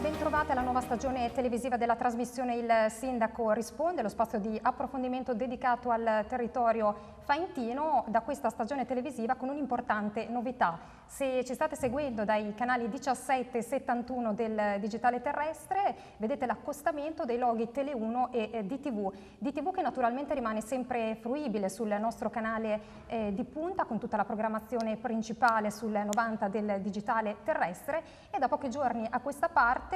bentrovate alla nuova stagione televisiva della trasmissione Il Sindaco risponde, lo spazio di approfondimento dedicato al territorio faentino da questa stagione televisiva con un'importante novità. Se ci state seguendo dai canali 17 e 71 del digitale terrestre, vedete l'accostamento dei loghi Tele1 e DTV. DTV che naturalmente rimane sempre fruibile sul nostro canale di punta con tutta la programmazione principale sul 90 del digitale terrestre e da pochi giorni a questa parte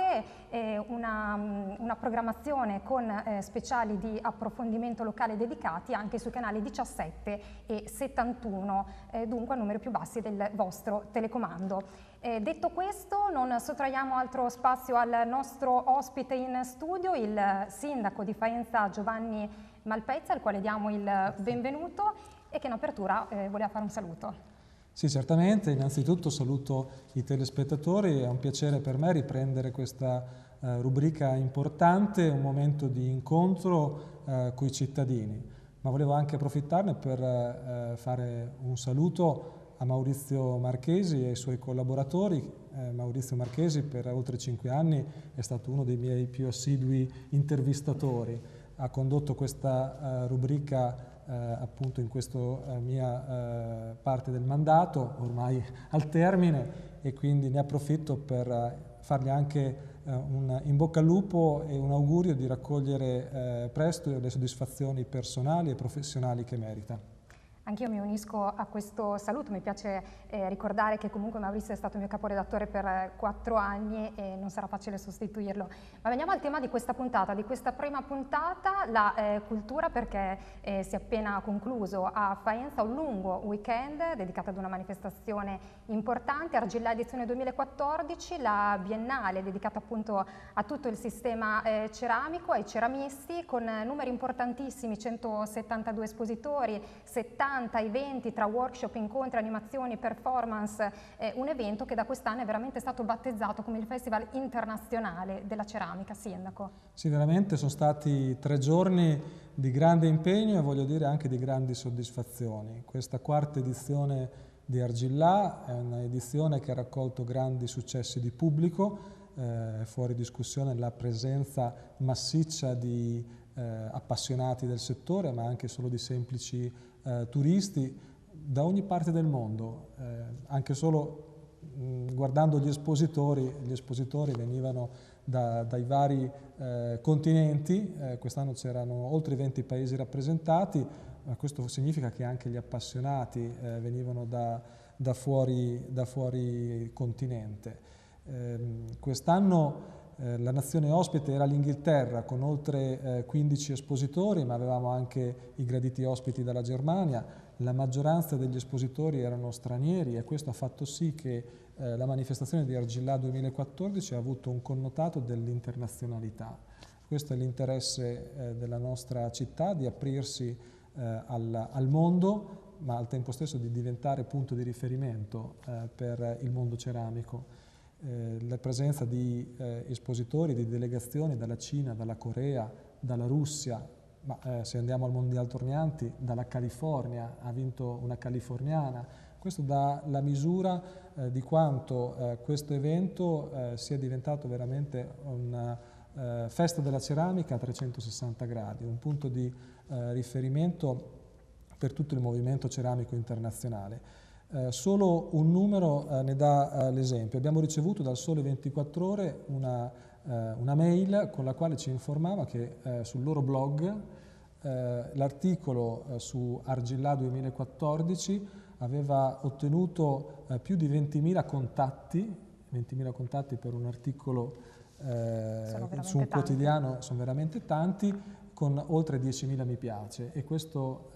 una programmazione con speciali di approfondimento locale dedicati anche sui canali 17 e 71, dunque a numeri più bassi del vostro telecomando. Detto questo, non sottraiamo altro spazio al nostro ospite in studio, il sindaco di Faenza Giovanni Malpezza, al quale diamo il benvenuto e che in apertura voleva fare un saluto. Sì, certamente. Innanzitutto saluto i telespettatori, è un piacere per me riprendere questa rubrica importante, un momento di incontro con i cittadini, ma volevo anche approfittarne per fare un saluto a Maurizio Marchesi e ai suoi collaboratori. Maurizio Marchesi per oltre 5 anni è stato uno dei miei più assidui intervistatori, ha condotto questa rubrica appunto in questa mia parte del mandato, ormai al termine, e quindi ne approfitto per fargli anche un in bocca al lupo e un augurio di raccogliere presto le soddisfazioni personali e professionali che merita. Anch'io mi unisco a questo saluto, mi piace ricordare che comunque Maurizio è stato mio caporedattore per 4 anni e non sarà facile sostituirlo. Ma veniamo al tema di questa puntata, di questa prima puntata, la cultura, perché si è appena concluso a Faenza un lungo weekend dedicato ad una manifestazione importante, Argilla edizione 2014, la biennale dedicata appunto a tutto il sistema ceramico, ai ceramisti, con numeri importantissimi, 172 espositori, 70 eventi tra workshop, incontri, animazioni, performance, un evento che da quest'anno è veramente stato battezzato come il Festival Internazionale della Ceramica. Sindaco. Sì, veramente sono stati 3 giorni di grande impegno e voglio dire anche di grandi soddisfazioni. Questa 4ª edizione di Argillà è un'edizione che ha raccolto grandi successi di pubblico, fuori discussione la presenza massiccia di appassionati del settore, ma anche solo di semplici turisti da ogni parte del mondo. Anche solo guardando gli espositori venivano dai vari continenti, quest'anno c'erano oltre 20 paesi rappresentati, ma questo significa che anche gli appassionati venivano da fuori continente. Quest'anno la nazione ospite era l'Inghilterra con oltre 15 espositori, ma avevamo anche i graditi ospiti dalla Germania. La maggioranza degli espositori erano stranieri e questo ha fatto sì che la manifestazione di Argillà 2014 ha avuto un connotato dell'internazionalità. Questo è l'interesse della nostra città, di aprirsi al mondo, ma al tempo stesso di diventare punto di riferimento per il mondo ceramico. La presenza di espositori, di delegazioni dalla Cina, dalla Corea, dalla Russia, ma se andiamo al Mondial Tornianti, dalla California, ha vinto una californiana. Questo dà la misura di quanto questo evento sia diventato veramente una festa della ceramica a 360 gradi, un punto di riferimento per tutto il movimento ceramico internazionale. Solo un numero ne dà l'esempio. Abbiamo ricevuto dal Sole 24 Ore una mail con la quale ci informava che sul loro blog l'articolo su Argillà 2014 aveva ottenuto più di 20.000 contatti per un articolo su un quotidiano, sono veramente tanti, con oltre 10.000 mi piace, e questo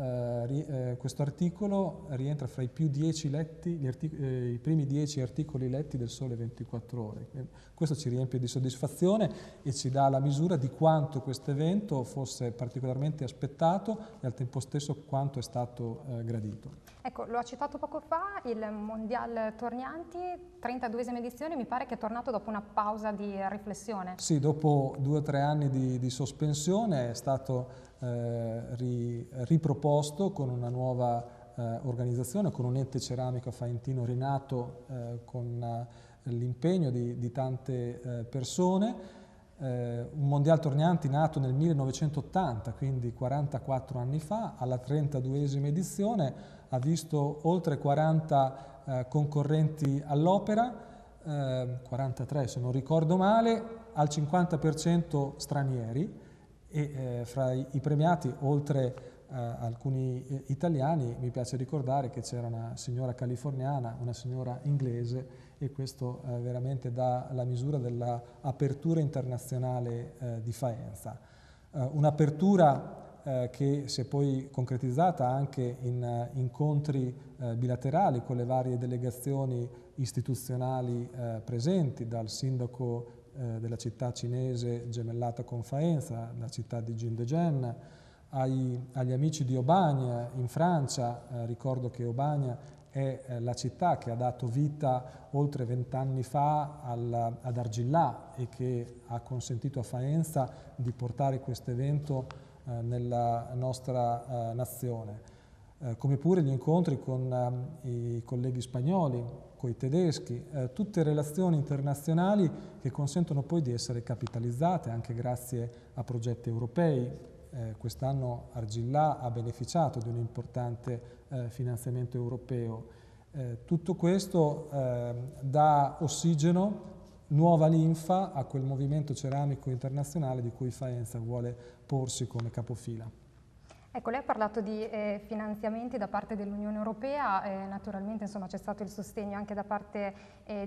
articolo rientra fra i più 10 letti, i primi 10 articoli letti del Sole 24 Ore. Questo ci riempie di soddisfazione e ci dà la misura di quanto questo evento fosse particolarmente aspettato e al tempo stesso quanto è stato gradito. Ecco, lo ha citato poco fa, il Mondial Tornianti, 32esima edizione, mi pare che è tornato dopo una pausa di riflessione. Sì, dopo 2 o 3 anni di sospensione è stato riproposto con una nuova organizzazione, con un ente ceramico faentino rinato con l'impegno di tante persone. Un Mondial Tornianti nato nel 1980, quindi 44 anni fa, alla 32esima edizione, ha visto oltre 40 concorrenti all'opera, 43 se non ricordo male, al 50% stranieri, e fra i premiati, oltre alcuni italiani, mi piace ricordare che c'era una signora californiana, una signora inglese, e questo veramente dà la misura dell'apertura internazionale di Faenza. Un'apertura che si è poi concretizzata anche in incontri bilaterali con le varie delegazioni istituzionali presenti, dal sindaco della città cinese gemellata con Faenza, la città di Jindegen, agli amici di Aubagne in Francia. Ricordo che Aubagne è la città che ha dato vita oltre 20 anni fa ad Argilà e che ha consentito a Faenza di portare questo evento nella nostra nazione. Come pure gli incontri con i colleghi spagnoli, con i tedeschi, tutte relazioni internazionali che consentono poi di essere capitalizzate anche grazie a progetti europei. Quest'anno Argilà ha beneficiato di un importante finanziamento europeo. Tutto questo dà ossigeno, nuova linfa a quel movimento ceramico internazionale di cui Faenza vuole porsi come capofila. Ecco, lei ha parlato di finanziamenti da parte dell'Unione Europea, naturalmente insomma, c'è stato il sostegno anche da parte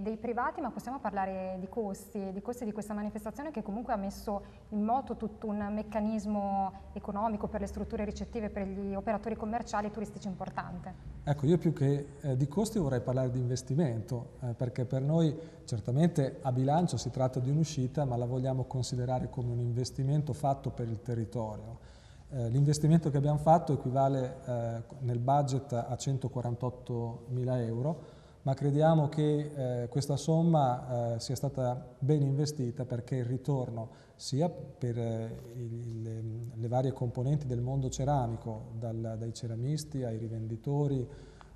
dei privati, ma possiamo parlare di costi di questa manifestazione, che comunque ha messo in moto tutto un meccanismo economico per le strutture ricettive, per gli operatori commerciali e turistici importante. Ecco, io più che di costi vorrei parlare di investimento, perché per noi certamente a bilancio si tratta di un'uscita, ma la vogliamo considerare come un investimento fatto per il territorio. L'investimento che abbiamo fatto equivale nel budget a 148.000 euro, ma crediamo che questa somma sia stata ben investita, perché il ritorno sia per le varie componenti del mondo ceramico, dai ceramisti ai rivenditori,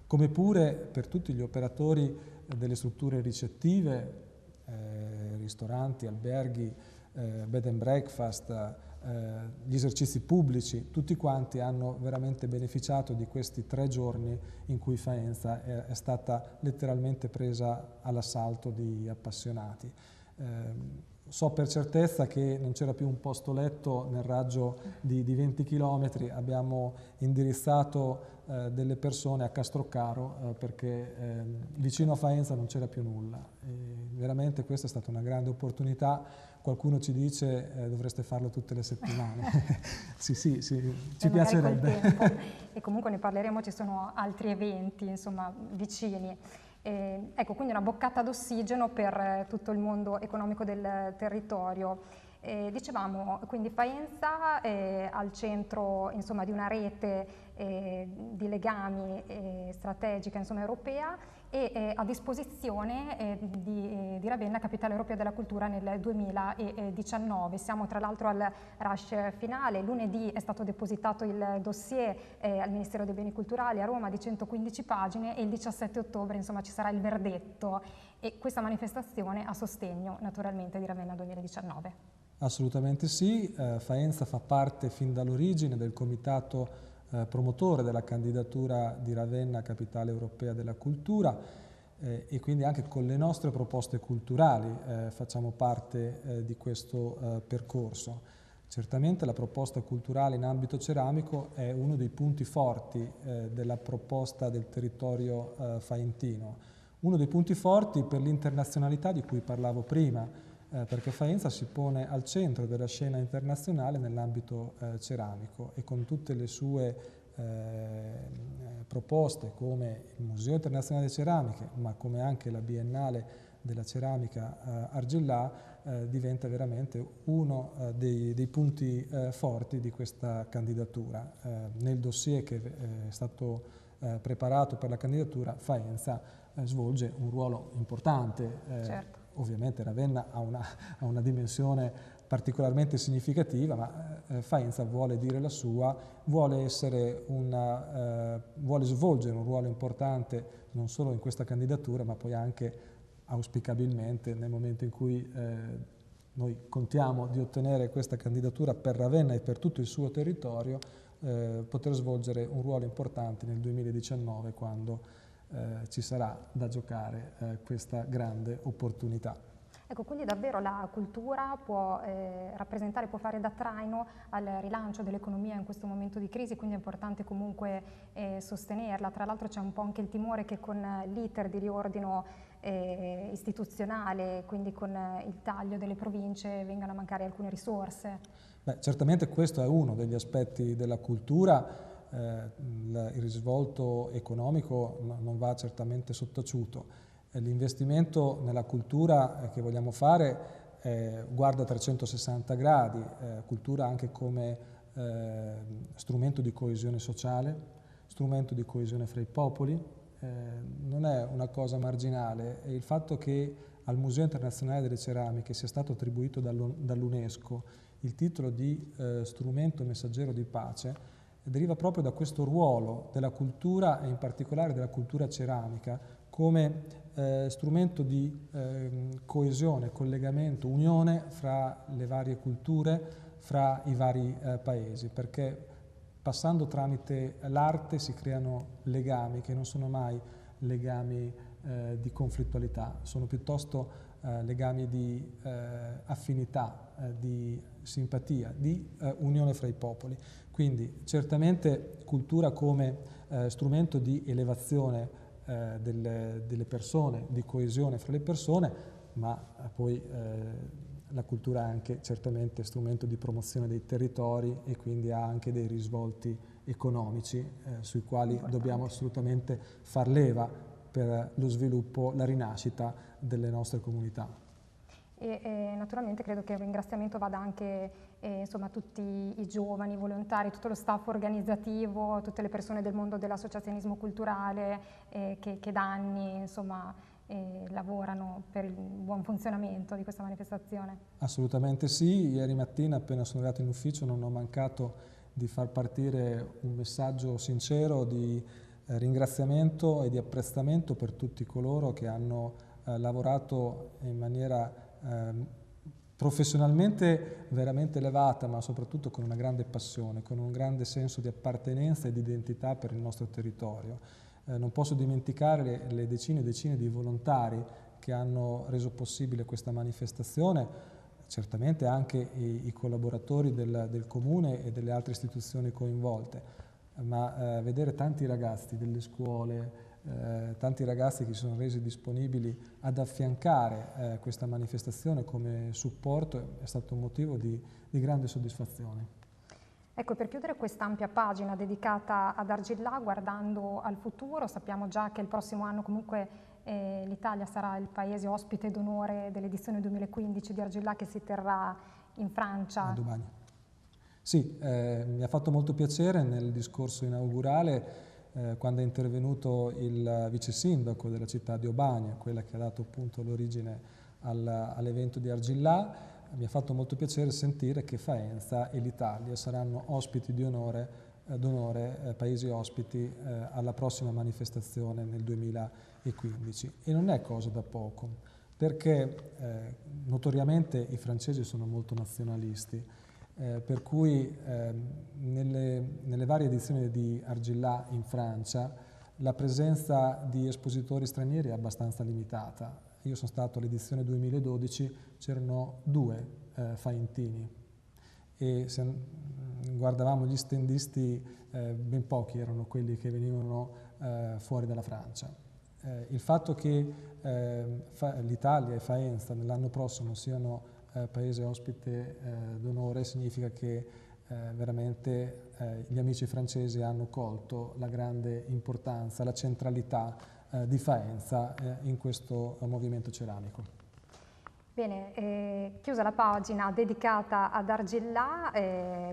come pure per tutti gli operatori delle strutture ricettive, ristoranti, alberghi, bed and breakfast, gli esercizi pubblici, tutti quanti hanno veramente beneficiato di questi 3 giorni in cui Faenza è stata letteralmente presa all'assalto di appassionati. So per certezza che non c'era più un posto letto nel raggio di 20 km, abbiamo indirizzato delle persone a Castroccaro perché vicino a Faenza non c'era più nulla. Veramente questa è stata una grande opportunità. Qualcuno ci dice dovreste farlo tutte le settimane. sì, ci piacerebbe. E comunque ne parleremo, ci sono altri eventi, insomma, vicini. Ecco, quindi una boccata d'ossigeno per tutto il mondo economico del territorio. Dicevamo, quindi Faenza è al centro, insomma, di una rete di legami strategica, insomma, europea, e a disposizione di Ravenna, capitale europea della cultura, nel 2019. Siamo tra l'altro al rush finale. Lunedì è stato depositato il dossier al Ministero dei Beni Culturali a Roma di 115 pagine e il 17 ottobre insomma, ci sarà il verdetto, e questa manifestazione a sostegno naturalmente di Ravenna 2019. Assolutamente sì, Faenza fa parte fin dall'origine del comitato promotore della candidatura di Ravenna capitale europea della cultura, e quindi anche con le nostre proposte culturali facciamo parte di questo percorso. Certamente la proposta culturale in ambito ceramico è uno dei punti forti della proposta del territorio faentino, uno dei punti forti per l'internazionalità di cui parlavo prima, perché Faenza si pone al centro della scena internazionale nell'ambito ceramico, e con tutte le sue proposte come il Museo Internazionale di Ceramiche, ma come anche la Biennale della Ceramica Argilà, diventa veramente uno dei punti forti di questa candidatura. Nel dossier che è stato preparato per la candidatura, Faenza svolge un ruolo importante. Certo. Ovviamente Ravenna ha una dimensione particolarmente significativa, ma Faenza vuole dire la sua, vuole svolgere un ruolo importante non solo in questa candidatura, ma poi anche auspicabilmente nel momento in cui noi contiamo di ottenere questa candidatura per Ravenna e per tutto il suo territorio, poter svolgere un ruolo importante nel 2019 quando ci sarà da giocare questa grande opportunità. Ecco, quindi davvero la cultura può rappresentare, può fare da traino al rilancio dell'economia in questo momento di crisi, quindi è importante comunque sostenerla. Tra l'altro c'è un po' anche il timore che con l'iter di riordino istituzionale, quindi con il taglio delle province, vengano a mancare alcune risorse. Beh, certamente questo è uno degli aspetti della cultura, il risvolto economico non va certamente sottaciuto. L'investimento nella cultura che vogliamo fare guarda a 360 gradi, cultura anche come strumento di coesione sociale, strumento di coesione fra i popoli, non è una cosa marginale, e il fatto che al Museo Internazionale delle Ceramiche sia stato attribuito dall'UNESCO il titolo di strumento messaggero di pace deriva proprio da questo ruolo della cultura, e in particolare della cultura ceramica, come strumento di coesione, collegamento, unione fra le varie culture, fra i vari paesi, perché passando tramite l'arte si creano legami che non sono mai legami di conflittualità, sono piuttosto legami di affinità, di simpatia, di unione fra i popoli. Quindi certamente cultura come strumento di elevazione delle persone, di coesione fra le persone, ma poi la cultura è anche certamente strumento di promozione dei territori e quindi ha anche dei risvolti economici sui quali dobbiamo assolutamente far leva per lo sviluppo, la rinascita delle nostre comunità. E naturalmente credo che il ringraziamento vada anche insomma, a tutti i giovani, i volontari, tutto lo staff organizzativo, tutte le persone del mondo dell'associazionismo culturale che da anni insomma, lavorano per il buon funzionamento di questa manifestazione. Assolutamente sì, ieri mattina appena sono arrivato in ufficio non ho mancato di far partire un messaggio sincero di ringraziamento e di apprezzamento per tutti coloro che hanno lavorato in maniera professionalmente veramente elevata, ma soprattutto con una grande passione, con un grande senso di appartenenza e di identità per il nostro territorio. Non posso dimenticare le decine e decine di volontari che hanno reso possibile questa manifestazione, certamente anche i collaboratori del Comune e delle altre istituzioni coinvolte, ma vedere tanti ragazzi delle scuole, tanti ragazzi che si sono resi disponibili ad affiancare questa manifestazione come supporto è stato un motivo di grande soddisfazione. Ecco, per chiudere quest'ampia pagina dedicata ad Argillà, guardando al futuro, sappiamo già che il prossimo anno comunque l'Italia sarà il paese ospite d'onore dell'edizione 2015 di Argillà che si terrà in Francia. Domani. Sì, mi ha fatto molto piacere nel discorso inaugurale quando è intervenuto il vice sindaco della città di Obania, quella che ha dato appunto l'origine all'evento di Argillà. Mi ha fatto molto piacere sentire che Faenza e l'Italia saranno ospiti d'onore, paesi ospiti alla prossima manifestazione nel 2015. E non è cosa da poco, perché notoriamente i francesi sono molto nazionalisti, per cui nelle varie edizioni di Argillà in Francia la presenza di espositori stranieri è abbastanza limitata. Io sono stato all'edizione 2012, c'erano 2 faentini e se guardavamo gli standisti ben pochi erano quelli che venivano fuori dalla Francia. Il fatto che l'Italia e Faenza nell'anno prossimo siano paese ospite d'onore significa che veramente gli amici francesi hanno colto la grande importanza, la centralità di Faenza in questo movimento ceramico. Bene, chiusa la pagina dedicata ad Argillà,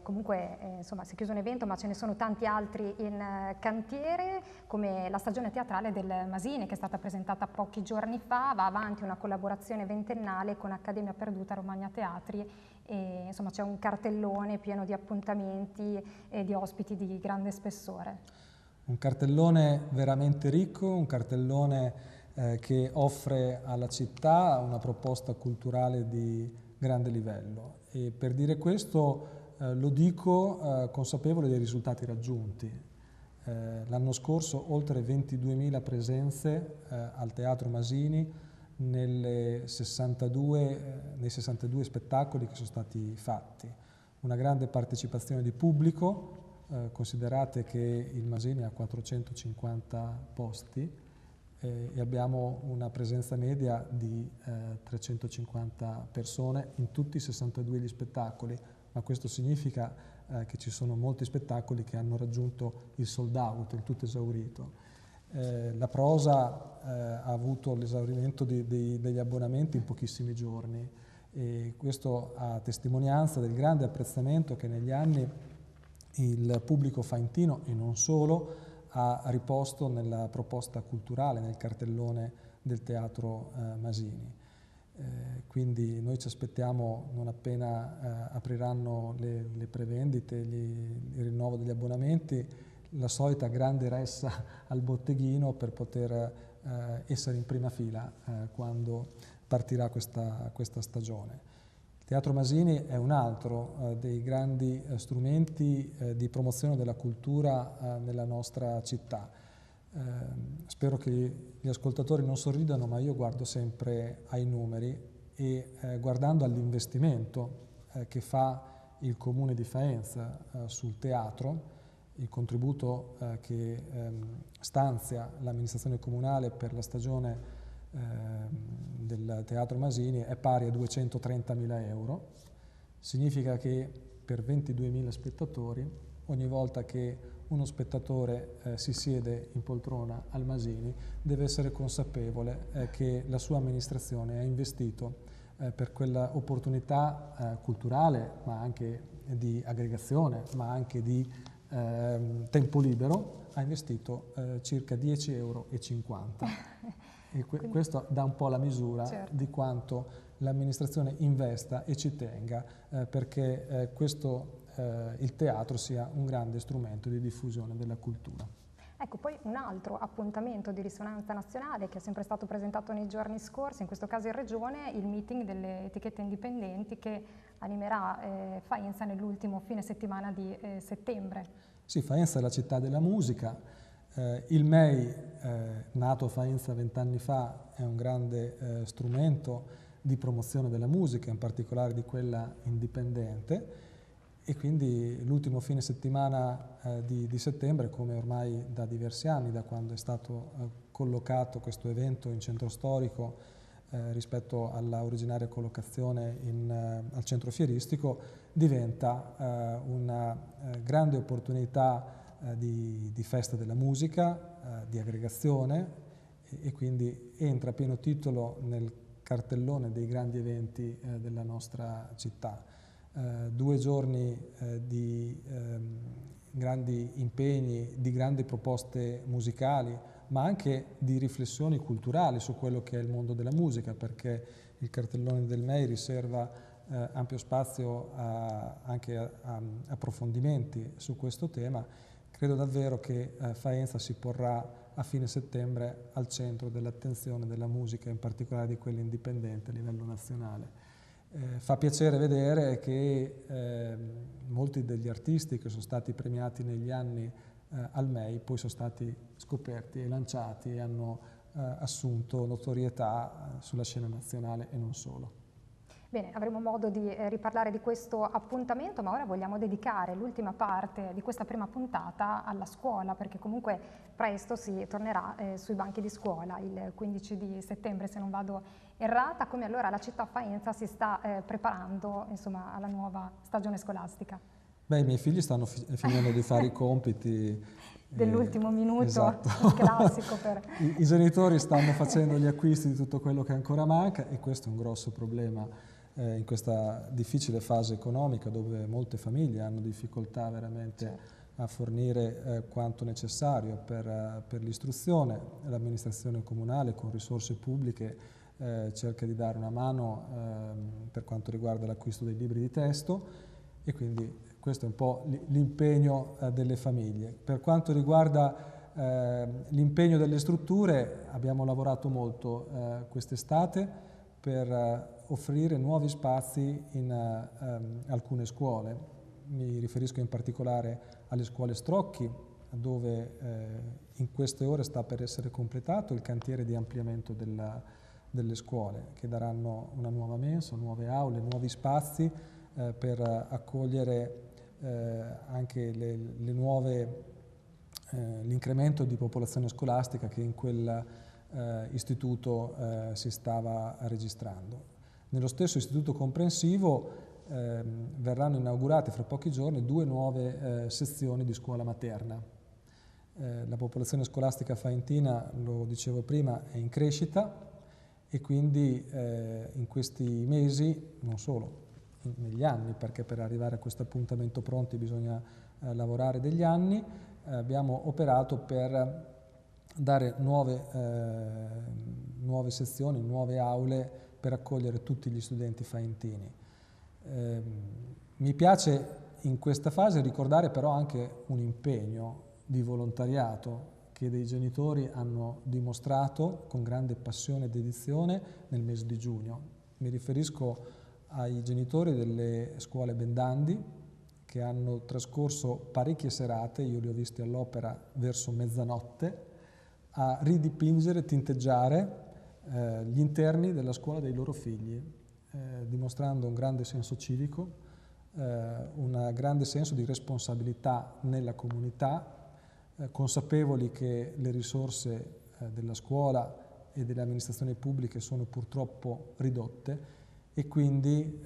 comunque insomma si è chiuso un evento ma ce ne sono tanti altri in cantiere, come la stagione teatrale del Masini che è stata presentata pochi giorni fa, va avanti una collaborazione ventennale con Accademia Perduta Romagna Teatri e insomma c'è un cartellone pieno di appuntamenti e di ospiti di grande spessore. Un cartellone veramente ricco, un cartellone che offre alla città una proposta culturale di grande livello. E per dire questo lo dico consapevole dei risultati raggiunti. L'anno scorso oltre 22.000 presenze al Teatro Masini nei 62 spettacoli che sono stati fatti. Una grande partecipazione di pubblico, considerate che il Masini ha 450 posti e abbiamo una presenza media di 350 persone in tutti i 62 gli spettacoli, ma questo significa che ci sono molti spettacoli che hanno raggiunto il sold out, il tutto esaurito. La prosa ha avuto l'esaurimento degli abbonamenti in pochissimi giorni e questo a testimonianza del grande apprezzamento che negli anni il pubblico faentino e non solo ha riposto nella proposta culturale, nel cartellone del Teatro Masini. Quindi noi ci aspettiamo, non appena apriranno le prevendite, il rinnovo degli abbonamenti, la solita grande ressa al botteghino per poter essere in prima fila quando partirà questa stagione. Il Teatro Masini è un altro dei grandi strumenti di promozione della cultura nella nostra città. Spero che gli ascoltatori non sorridano, ma io guardo sempre ai numeri e guardando all'investimento che fa il Comune di Faenza sul teatro, il contributo che stanzia l'amministrazione comunale per la stagione del Teatro Masini è pari a 230.000 euro. Significa che per 22.000 spettatori, ogni volta che uno spettatore si siede in poltrona al Masini, deve essere consapevole che la sua amministrazione ha investito per quella opportunità culturale, ma anche di aggregazione, ma anche di tempo libero, ha investito circa 10,50 euro. E questo dà un po' la misura, certo, di quanto l'amministrazione investa e ci tenga perché il teatro sia un grande strumento di diffusione della cultura. Ecco, poi un altro appuntamento di risonanza nazionale che è sempre stato presentato nei giorni scorsi, in questo caso in Regione, il meeting delle etichette indipendenti che animerà Faenza nell'ultimo fine settimana di settembre. Sì, Faenza è la città della musica. Il MEI, nato a Faenza 20 anni fa, è un grande strumento di promozione della musica, in particolare di quella indipendente, e quindi l'ultimo fine settimana di settembre, come ormai da diversi anni, da quando è stato collocato questo evento in centro storico rispetto alla originaria collocazione al centro fieristico, diventa una grande opportunità di festa della musica, di aggregazione e quindi entra a pieno titolo nel cartellone dei grandi eventi della nostra città. 2 giorni di grandi impegni, di grandi proposte musicali, ma anche di riflessioni culturali su quello che è il mondo della musica, perché il cartellone del MEI riserva ampio spazio anche a approfondimenti su questo tema. Credo davvero che Faenza si porrà a fine settembre al centro dell'attenzione della musica, in particolare di quella indipendente a livello nazionale. Fa piacere vedere che molti degli artisti che sono stati premiati negli anni al MEI poi sono stati scoperti e lanciati e hanno assunto notorietà sulla scena nazionale e non solo. Bene, avremo modo di riparlare di questo appuntamento, ma ora vogliamo dedicare l'ultima parte di questa prima puntata alla scuola, perché comunque presto si tornerà sui banchi di scuola, il 15 di settembre se non vado errata. Come allora la città Faenza si sta preparando, insomma, alla nuova stagione scolastica? Beh, i miei figli stanno finendo di fare i compiti. Dell'ultimo minuto, esatto. Il classico. I genitori stanno facendo gli acquisti di tutto quello che ancora manca e questo è un grosso problema in questa difficile fase economica dove molte famiglie hanno difficoltà veramente, certo, a fornire quanto necessario per l'istruzione. L'amministrazione comunale con risorse pubbliche cerca di dare una mano per quanto riguarda l'acquisto dei libri di testo e quindi questo è un po' l'impegno delle famiglie. Per quanto riguarda L'impegno delle strutture, abbiamo lavorato molto quest'estate per offrire nuovi spazi in alcune scuole. Mi riferisco in particolare alle scuole Strocchi, dove in queste ore sta per essere completato il cantiere di ampliamento delle scuole, che daranno una nuova mensa, nuove aule, nuovi spazi per accogliere anche l'incremento di popolazione scolastica che in quel istituto si stava registrando. Nello stesso istituto comprensivo verranno inaugurate fra pochi giorni 2 nuove sezioni di scuola materna. La popolazione scolastica faentina, lo dicevo prima, è in crescita e quindi in questi mesi, non solo negli anni, perché per arrivare a questo appuntamento pronti bisogna lavorare degli anni, abbiamo operato per dare nuove sezioni, nuove aule per accogliere tutti gli studenti faentini. Mi piace in questa fase ricordare però anche un impegno di volontariato che dei genitori hanno dimostrato con grande passione e dedizione nel mese di giugno. Mi riferisco ai genitori delle scuole Bendandi, che hanno trascorso parecchie serate, io li ho visti all'opera verso mezzanotte, a ridipingere, tinteggiare gli interni della scuola dei loro figli, dimostrando un grande senso civico, un grande senso di responsabilità nella comunità, consapevoli che le risorse della scuola e delle amministrazioni pubbliche sono purtroppo ridotte e quindi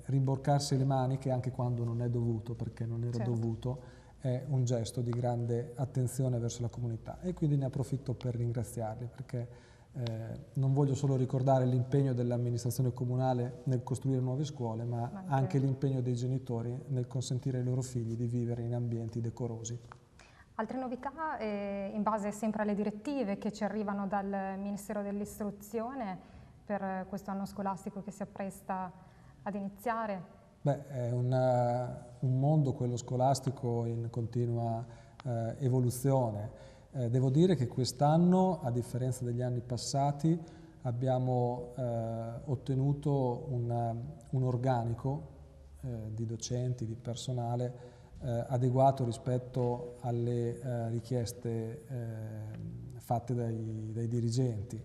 rimborcarsi le maniche anche quando non è dovuto, perché non era dovuto, è un gesto di grande attenzione verso la comunità e quindi ne approfitto per ringraziarli, perché non voglio solo ricordare l'impegno dell'amministrazione comunale nel costruire nuove scuole, ma anche l'impegno dei genitori nel consentire ai loro figli di vivere in ambienti decorosi. Altre novità in base sempre alle direttive che ci arrivano dal Ministero dell'Istruzione per questo anno scolastico che si appresta ad iniziare? Beh, è un mondo, quello scolastico, in continua evoluzione. Devo dire che quest'anno, a differenza degli anni passati, abbiamo ottenuto un organico di docenti, di personale adeguato rispetto alle richieste fatte dai dirigenti.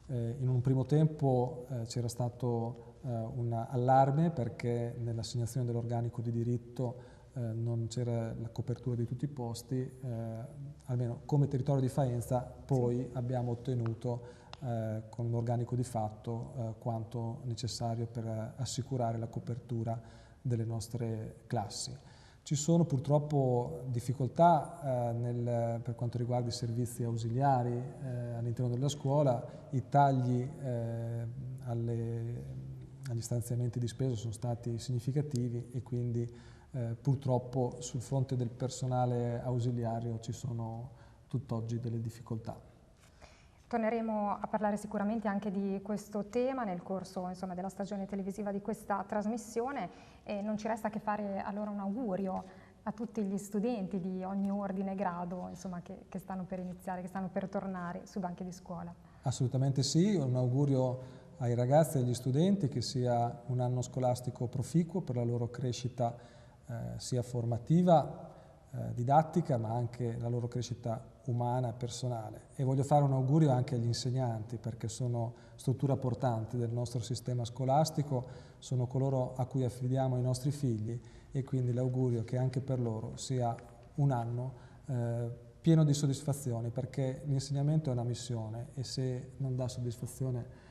In un primo tempo c'era stato un allarme perché nell'assegnazione dell'organico di diritto non c'era la copertura di tutti i posti, almeno come territorio di Faenza, poi abbiamo ottenuto con un organico di fatto quanto necessario per assicurare la copertura delle nostre classi. Ci sono purtroppo difficoltà per quanto riguarda i servizi ausiliari all'interno della scuola, i tagli agli stanziamenti di spesa sono stati significativi e quindi purtroppo sul fronte del personale ausiliario ci sono tutt'oggi delle difficoltà. Torneremo a parlare sicuramente anche di questo tema nel corso della stagione televisiva di questa trasmissione e non ci resta che fare allora un augurio a tutti gli studenti di ogni ordine e grado che stanno per iniziare, che stanno per tornare sui banchi di scuola. Assolutamente sì, un augurio ai ragazzi e agli studenti che sia un anno scolastico proficuo per la loro crescita sia formativa, didattica, ma anche la loro crescita umana e personale. E voglio fare un augurio anche agli insegnanti, perché sono struttura portante del nostro sistema scolastico, sono coloro a cui affidiamo i nostri figli e quindi l'augurio che anche per loro sia un anno pieno di soddisfazioni, perché l'insegnamento è una missione e se non dà soddisfazione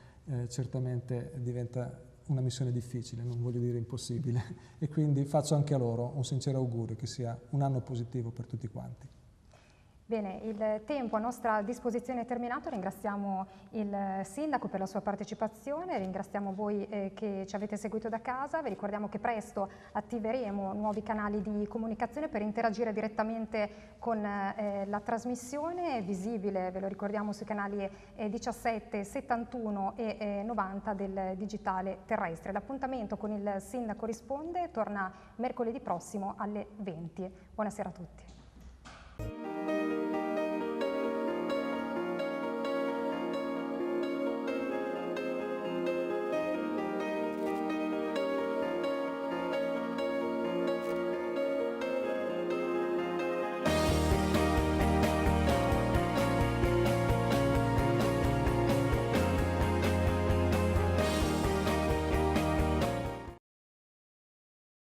certamente diventa una missione difficile, non voglio dire impossibile, e quindi faccio anche a loro un sincero augurio che sia un anno positivo per tutti quanti. Bene, il tempo a nostra disposizione è terminato, ringraziamo il Sindaco per la sua partecipazione, ringraziamo voi che ci avete seguito da casa, vi ricordiamo che presto attiveremo nuovi canali di comunicazione per interagire direttamente con la trasmissione, visibile, ve lo ricordiamo, sui canali 17, 71 e 90 del digitale terrestre. L'appuntamento con il Sindaco Risponde torna mercoledì prossimo alle 20. Buonasera a tutti.